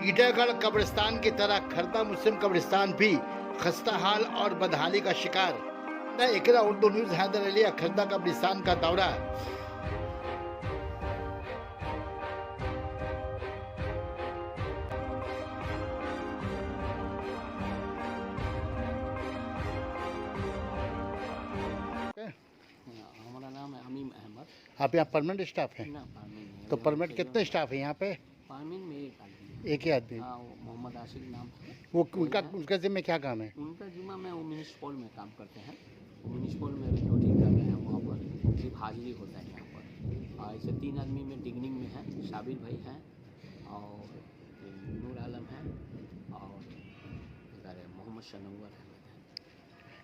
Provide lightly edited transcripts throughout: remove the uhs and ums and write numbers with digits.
ईटागढ़ कब्रिस्तान की तरह खरदा मुस्लिम कब्रिस्तान भी खस्ता हाल और बदहाली का शिकार। न एकरा उर्दू न्यूज हैदर अली खरदा कब्रिस्तान का दौरा। हमारा नाम है अमीम अहमद। आप यहाँ परमानेंट स्टाफ हैं? ना पार्मिन में तो परमानेंट कितने स्टाफ है यहाँ पे? पार्मिन में एक आदमी। एक ही आदमी। हाँ, वो मोहम्मद आशिक नाम है। वो उनका जिम्मे क्या काम है? उनका जिम्मा में वो म्यूनिसिपल में काम करते हैं। म्यूनिसिपल में अभी ड्यूटी कर रहे हैं। वहाँ पर सिर्फ हाजिरी होता है यहाँ पर। और ऐसे 3 आदमी में डिग्निंग में है। शाबिर भाई हैं और नूर आलम है और इधर मोहम्मद शनवर है।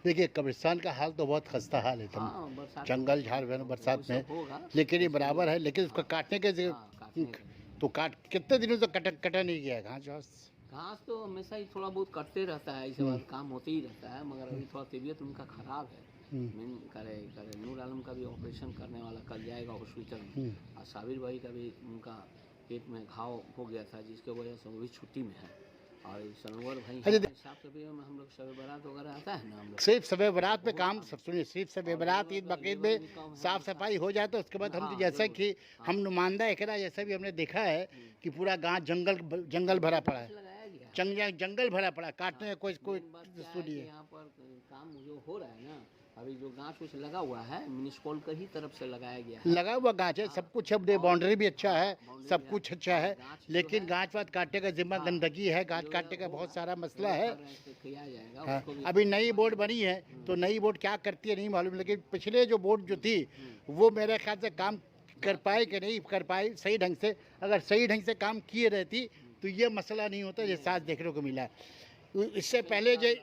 देखिए कब्रिस्तान का हाल तो बहुत खस्ता हाल है। हाँ, बरसात जंगल झाड़ बरसात में होगा, लेकिन ये बराबर है। लेकिन उसको काटने के काटने तो कितने दिनों से कटा नहीं गया घास तो हमेशा ही थोड़ा बहुत कटते रहता है। इसके बाद काम होते ही रहता है। मगर अभी थोड़ा तबीयत उनका ख़राब है। मेन करे नूर आलम का भी ऑपरेशन करने वाला कल जाएगा हॉस्पिटल में। और साबिर भाई का भी उनका पेट में घाव हो गया था जिसके वजह से वो भी छुट्टी में है। और सनवर भाई साफ सफाई में हम लोग शब बारात वगैरह आता है ना, हम लोग सिर्फ शब बारात में काम सुनिए। सिर्फ शब बारात ईद बकरीद में साफ सफाई हो जाए तो उसके बाद हम तो जैसा कि हम नुमाइंदा एकरा जैसा भी हमने देखा है कि पूरा गांव जंगल भरा पड़ा है। जंगल भरा पड़ा, काटने कोई सुनिए। यहाँ पर काम जो हो रहा है ना, अभी जो गाछ उछ लगा हुआ है म्यूनिसिपल का ही तरफ से लगाया गया है। लगा हुआ गाछ है, सब कुछ अब बाउंड्री भी अच्छा है, सब कुछ अच्छा है। लेकिन गाछ वाछ काटने का जिम्मा गंदगी है, गाछ काटने का बहुत सारा मसला है। हाँ, अभी नई बोर्ड बनी है तो नई बोर्ड क्या करती है नहीं मालूम। लेकिन पिछले जो बोर्ड जो थी वो मेरे ख्याल से काम कर पाए कि नहीं कर पाए सही ढंग से। अगर सही ढंग से काम किए रहती तो ये मसला नहीं होता जैसे आज देखने को मिला। इससे पहले जो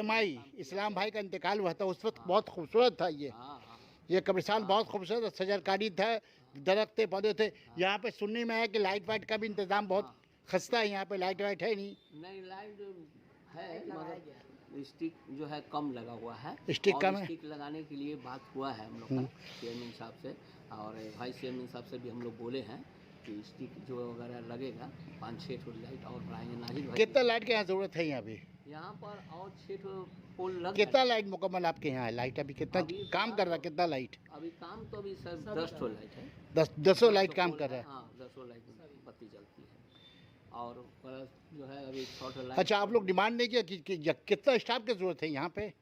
MI इस्लाम भाई का इंतकाल हुआ था उस वक्त बहुत खूबसूरत था। ये कब्रिस्तान बहुत खूबसूरत सजाकारी था, दरख्त थे, पौधे थे। यहाँ पे सुनने में आया कि लाइट वाइट का भी इंतजाम बहुत खस्ता है। यहाँ पे लाइट वाइट है नहीं लाइट है मगर स्टिक जो है कम लगा हुआ है। स्टिक कम है। स्टिक लगाने के लिए बात हुआ है हम लोग का चेयरमैन साहब से और वाइस चेयरमैन साहब से भी हम लोग बोले हैं कि स्टिक जो वगैरह लगेगा 5-6 लाइट और बढ़ाएंगे। नाजिर भाई कितना लाइट की यहाँ जरूरत है? यहाँ पर और 6 पोल लग कितना लाइट मुकम्मल आपके यहाँ है? लाइट अभी कितना काम कर रहा है? कितना लाइट? अभी काम तो अभी सर 10 लाइट है। 10 लाइट काम कर रहा है। हाँ, 10 लाइट बत्ती जलती है और जो है अभी 6 लाइट। अच्छा, आप लोग डिमांड नहीं किया कि कितना स्टाफ की जरूरत है यहाँ पे?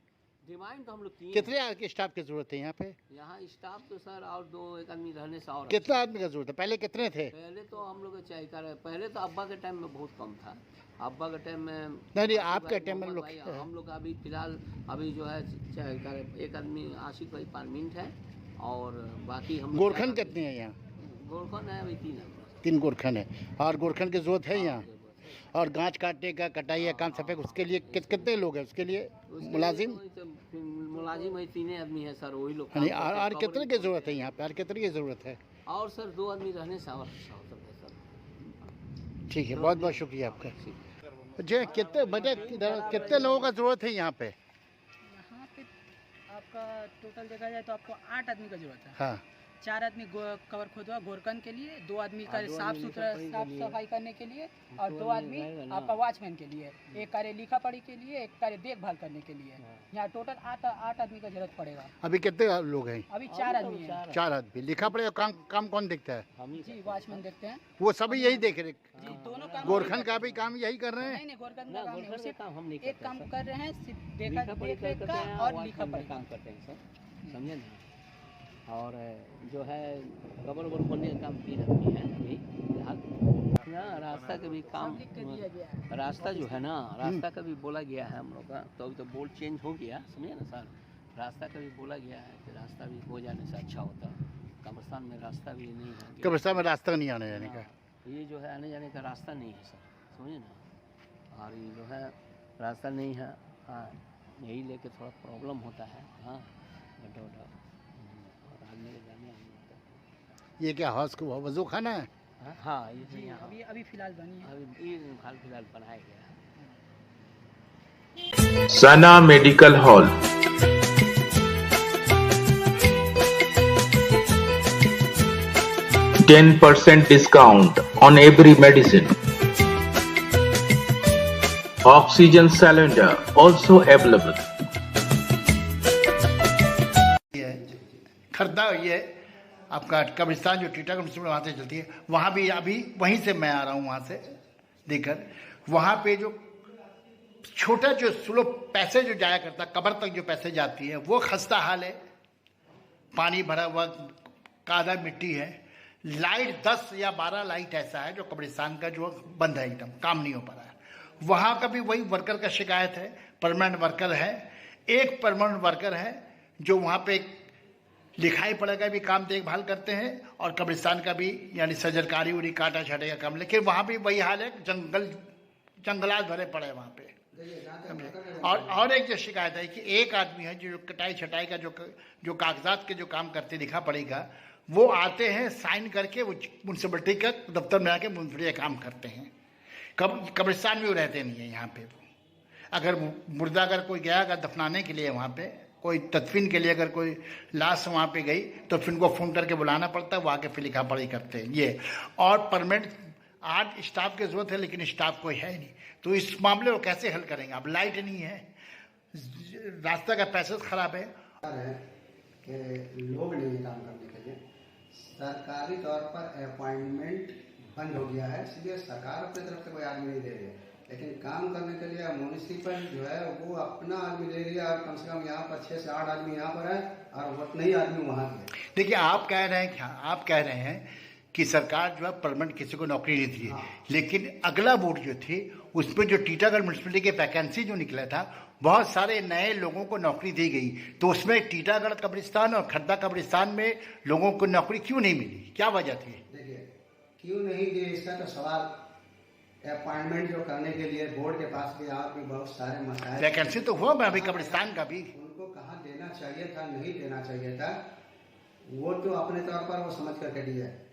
डिमांड तो हम लोग कितने स्टाफ की जरूरत है यहाँ पे? यहाँ स्टाफ तो सर और 2-1 आदमी रहने से और कितना आदमी का जरूरत है? पहले कितने थे? पहले तो हम लोग चाहिए कर पहले तो अब्बा के टाइम में बहुत कम था। अब्बा के टाइम में नहीं आपके टाइम में हम लोग अभी फिलहाल अभी जो है चाहे कर एक आदमी आशिक भाई परमानेंट है और बाकी हम गोरखन कितने हैं यहाँ? गोरखन है अभी 3 गोरखन है। और गोरखन की जरूरत है यहाँ। और गाछ काटने का कटाई का काम सफेद उसके लिए कितने लोग हैं? उसके लिए मुलाजिम है 3 आदमी है सर, वही लोग। और कितने की जरूरत है यहाँ पे? और कितने की जरूरत है? और सर 2 आदमी रहने से और अच्छा होता है सर। ठीक है, बहुत बहुत शुक्रिया आपका जी। कितने लोगों का जरूरत है यहाँ पे? यहाँ पे आपका टोटल देखा जाए तो आपको 8 आदमी का जरूरत है। हाँ, 4 आदमी कवर खोदवा गोरकन के लिए, 2 आदमी का साफ सफाई करने के लिए और 2 आदमी आपका वॉचमैन के लिए, एक कार्य लिखा पढ़ी के लिए, एक कार्य देखभाल करने के लिए। यहाँ टोटल 8 आदमी का जरूरत पड़ेगा। अभी कितने लोग हैं? अभी 4 आदमी हैं। 4 आदमी। लिखा पड़ेगा काम कौन देखता है? जी, वॉचमैन देखते हैं। वो सभी यही देख रहे? दोनों काम गोरखन का भी काम यही कर रहे हैं? नहीं, गोरखन का काम नहीं, सिर्फ एक काम कर रहे हैं, सिर्फ देख का और लिखा पढ़ी काम करते हैं सर, समझे ना। और जो है कबर वबर खोलने का काम 3 आदमी है अभी फिलहाल। रास्ता का भी काम, रास्ता जो है ना, रास्ता का भी बोला गया है हम लोग का। तो अभी तो बोर्ड चेंज हो गया, समझे ना सर। रास्ता का भी बोला गया है कि रास्ता भी हो जाने से अच्छा होता। कब्रिस्तान में रास्ता भी नहीं है। कब्रिस्तान में रास्ता नहीं आने जाने का? ये जो है आने जाने का रास्ता नहीं है सर, समझे ना। और ये जो है रास्ता नहीं है। हाँ, यही लेके थोड़ा प्रॉब्लम होता है। हाँ, गड्ढा ये क्या हाउस को वजू खाना है? हाँ, जी अभी फिलहाल बनी है। अभी फिलहाल बनाया गया है। Sana medical hall 10% discount on every medicine. Oxygen cylinder also available. खरदा ये आपका कब्रिस्तान जो टीटागढ़ म्यूनसिपल वहाँ से चलती है, वहाँ भी अभी वहीं से मैं आ रहा हूँ, वहाँ से देकर वहाँ पे जो छोटा जो स्लो पैसे जो जाया करता कब्र तक जो पैसे जाती है वो खस्ता हाल है, पानी भरा हुआ कादा मिट्टी है, लाइट 10 या 12 लाइट ऐसा है जो कब्रिस्तान का जो बंद है, एकदम काम नहीं हो पा रहा है। वहाँ का भी वही वर्कर का शिकायत है, परमानेंट वर्कर है, एक परमानेंट वर्कर है जो वहाँ पे लिखाई पढ़ाई का भी काम देखभाल करते हैं और कब्रिस्तान का भी यानी सजरकारी उरी काटा छाटे का काम, लेकिन वहाँ भी वही हाल है, जंगलात भरे पड़े हैं वहाँ पे। और एक जो शिकायत है कि एक आदमी है जो कटाई छटाई का जो कागजात के जो काम करते लिखा पड़ेगा, वो आते हैं साइन करके वो म्यूनसिपलिटी का दफ्तर में आके म्यूनसिपलिटी काम करते हैं। कब्रिस्तान में वो रहते नहीं है यहाँ पे। अगर मुर्दा अगर कोई गया अगर दफनाने के लिए वहाँ पे कोई तदफीन के लिए अगर कोई लाश वहाँ पे गई तो फिर उनको फ़ोन करके बुलाना पड़ता है, वो आके फिर लिखा पढ़ी करते हैं ये। और परमानेंट 8 स्टाफ की ज़रूरत है लेकिन स्टाफ कोई है नहीं, तो इस मामले को कैसे हल करेंगे? अब लाइट नहीं है, रास्ता का पैसेज खराब है कि लोग नहीं है काम करने के लिए। सरकारी तौर पर अपॉइंटमेंट बंद हो गया है, इसलिए सरकार अपनी तरफ से कोई आदमी नहीं दे रही है, लेकिन काम करने के लिए म्यूनिसिपल जो है वो अपना आदमी ले रही है और कम से कम यहाँ पर 6 से 8 आदमी यहाँ पर है और उतना ही आदमी वहाँ के। देखिए आप कह रहे हैं कि सरकार जो है परमानेंट किसी को नौकरी नहीं दी, लेकिन अगला बोर्ड जो थी उसमें जो टीटागढ़ म्यूनसिपलिटी के वैकेंसी जो निकला था बहुत सारे नए लोगों को नौकरी दी गई, तो उसमें टीटागढ़ कब्रिस्तान और खड्डा कब्रिस्तान में लोगों को नौकरी क्यों नहीं मिली, क्या वजह थी? देखिए क्यों नहीं दी इसका तो सवाल अपॉइंटमेंट जो करने के लिए बोर्ड के पास भी और भी बहुत सारे मसाइल, वैकेंसी तो हुआ मैं अभी कब्रिस्तान का भी, उनको कहाँ देना चाहिए था नहीं देना चाहिए था, वो तो अपने तौर पर वो समझ करके दिया है।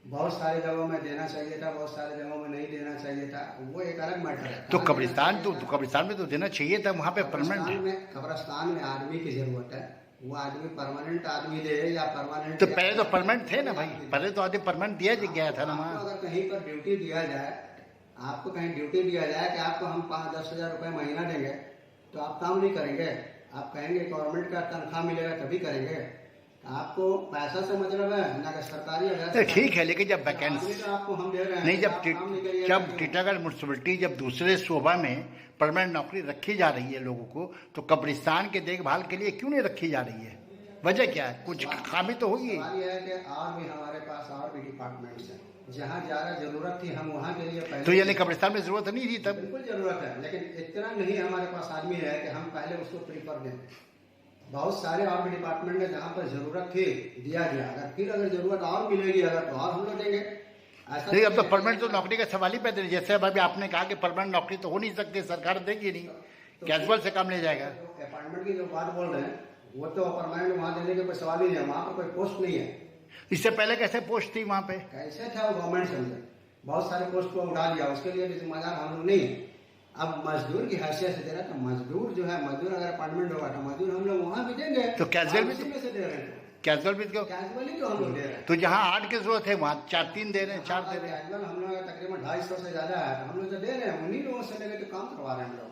बहुत सारी जगहों में देना चाहिए था, बहुत सारे जगहों में नहीं देना चाहिए था, वो एक अलग मैटर है। तो कब्रिस्तान में तो देना चाहिए था, वहाँ पे परमानेंट कब्रिस्तान में आदमी की जरूरत है, वो आदमी परमानेंट आदमी दे या परमानेंट, तो पहले तो परमानेंट थे ना भाई, पहले तो आदमी परमानेंट दिया गया था ना वहाँ। अगर कहीं पर ड्यूटी दिया जाए, आपको कहीं ड्यूटी दिया जाए कि आपको हम 5-10 हज़ार रुपये महीना देंगे तो आप काम नहीं करेंगे, आप कहेंगे गवर्नमेंट का तनख्वाह मिलेगा तभी करेंगे। आपको पैसा से मतलब है ना कि सरकारी, ठीक है, लेकिन जब वैकेंसी तो आपको हम दे रहे हैं नहीं, जब टीटागढ़ म्यूनसिपलिटी जब दूसरे सूबा में परमानेंट नौकरी रखी जा रही है लोगों को, तो कब्रिस्तान के देखभाल के लिए क्यों नहीं रखी जा रही है? वजह क्या है? कुछ खामी तो होगी। सवाल यह है कि और भी हमारे पास और भी डिपार्टमेंट्स हैं, जहाँ ज़्यादा जरूरत थी हम वहाँ के लिए पहले, तो यानी कब्रिस्तान में जरूरत नहीं थी तब? बिल्कुल जरूरत है, लेकिन इतना नहीं हमारे पास आदमी है कि हम पहले उसको प्रीफर दें। बहुत सारे और भी डिपार्टमेंट है जहाँ पर जरूरत थी दिया गया, अगर जरूरत और मिलेगी अगर तो और हम लोग देंगे। नहीं, अब तो परमानेंट तो नौकरी का सवाल ही पैदा नहीं, जैसे अभी आपने कहा कि परमानेंट नौकरी तो हो नहीं सकती, सरकार देगी नहीं, कैजुअल से काम ले जाएगा। अपॉइंटमेंट की जो बात बोल रहे हैं वो तो परमानेंट वहाँ देने का कोई सवाल ही नहीं है, वहाँ पर कोई पोस्ट नहीं है। इससे पहले कैसे पोस्ट थी वहाँ पे? कैसे था वो गवर्नमेंट समझे, बहुत सारे पोस्ट को उठा दिया, उसके लिए भी जिम्मेदार हम लोग नहीं है। अब मजदूर की हैसियत से दे रहा, तो मजदूर जो है, मजदूर अगर अपॉइंटमेंट होगा तो मजदूर हम लोग वहाँ भी देंगे, तो कैजुअल भी से दे रहे हैं, कैजुअली तो हम लोग दे रहे हैं। तो जहाँ 8 की जरूरत है वहाँ 4-3 दे रहे हैं, 4 दे रहे हैं। कैजुअल हम लोग तकरीबन 250 से ज्यादा है, हम लोग तो दे रहे हैं, उन्हीं लोगों से लेकर तो काम करवा रहे हैं हम लोग।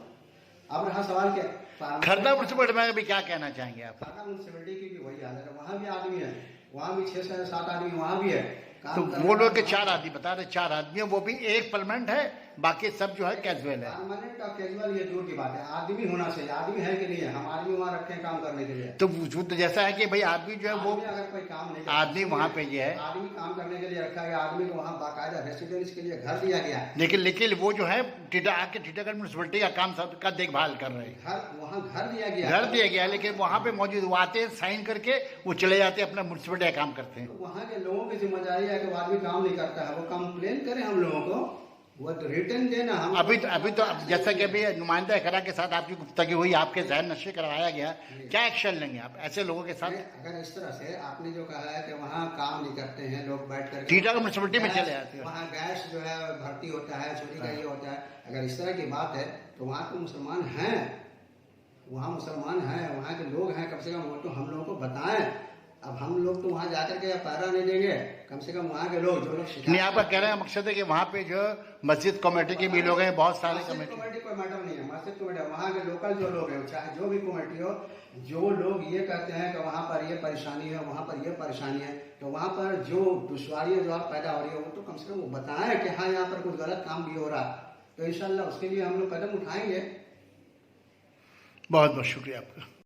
अब रहा सवाल क्या, खरदा म्यूनसिपलिटी में अभी क्या कहना चाहेंगे आप? खरदा म्यूनसिपलिटी की भी वही हालत है, वहाँ भी आदमी है, वहाँ भी 6 से 7 आदमी वहाँ भी है। तो वो लोग के 4 आदमी बता रहे, 4 आदमी है, वो भी एक परमानेंट है, बाकी सब जो है कैजुअल है। परमानेंट और कैजुअल ये दूर की बात है, आदमी होना चाहिए, आदमी है कि नहीं है, हम आदमी वहाँ रखे हैं काम करने के लिए। तो जैसा है कि भाई आदमी जो है वो अगर कोई काम नहीं, आदमी वहाँ पे ये है, आदमी काम करने के लिए रखा गया, आदमी को वहाँ बाकायदा रेसिडेंस के लिए घर दिया गया, लेकिन वो जो है टीटागढ़ म्यूनसिपलिटी का काम सब का देखभाल कर रहे हैं, वहाँ घर दिया गया, घर दिया गया, लेकिन वहाँ पे मौजूद वो आते हैं साइन करके वो चले जाते हैं, अपना म्यूनसिपलिटी का काम करते हैं। वहाँ के लोगों की जिम्मेदारी है कि वो आदमी काम नहीं करता है, वो कंप्लेन करें हम लोगों को, वो रिटर्न देना। हम अभी तो जैसा कि अभी नुमाइंदा इकरा के साथ आपकी गुफ्तगी हुई, आपके जहन नशे करवाया गया, क्या एक्शन लेंगे आप ऐसे लोगों के साथ? अगर इस तरह से आपने जो कहा है कि वहाँ काम नहीं करते हैं लोग, बैठ कर टीटागढ़ म्यूनसिपलिटी में चले जाते हैं, वहाँ गैस जो है भर्ती होता है, चोरी का ये होता है, अगर इस तरह की बात है तो वहाँ तो मुसलमान हैं, वहाँ मुसलमान हैं, वहाँ के लोग हैं, कम से कम वो तो हम लोगों को बताएं। अब अब हम लोग तो वहाँ जाकर के पहरा नहीं देंगे, कम से कम वहाँ के लोग जो लोग शिकायत नहीं, आपका कहने का मकसद है कि वहाँ पे जो मस्जिद कमेटी के भी लोग हैं, बहुत सारे मस्जिद कमेटी। कमेटी कोई मैटर नहीं है, मस्जिद कमेटी वहाँ के लोकल जो लोग हैं, चाहे जो भी कमेटी हो, जो लोग ये कहते हैं कि वहाँ पर ये परेशानी है, वहाँ पर ये परेशानी है, तो वहाँ पर जो दुश्वारियाँ जो पैदा हो रही है वो तो कम से कम वो बताएं कि हाँ यहाँ पर कुछ गलत काम भी हो रहा है, तो इंशाल्लाह उसके लिए हम लोग कदम उठाएंगे। बहुत बहुत शुक्रिया आपका।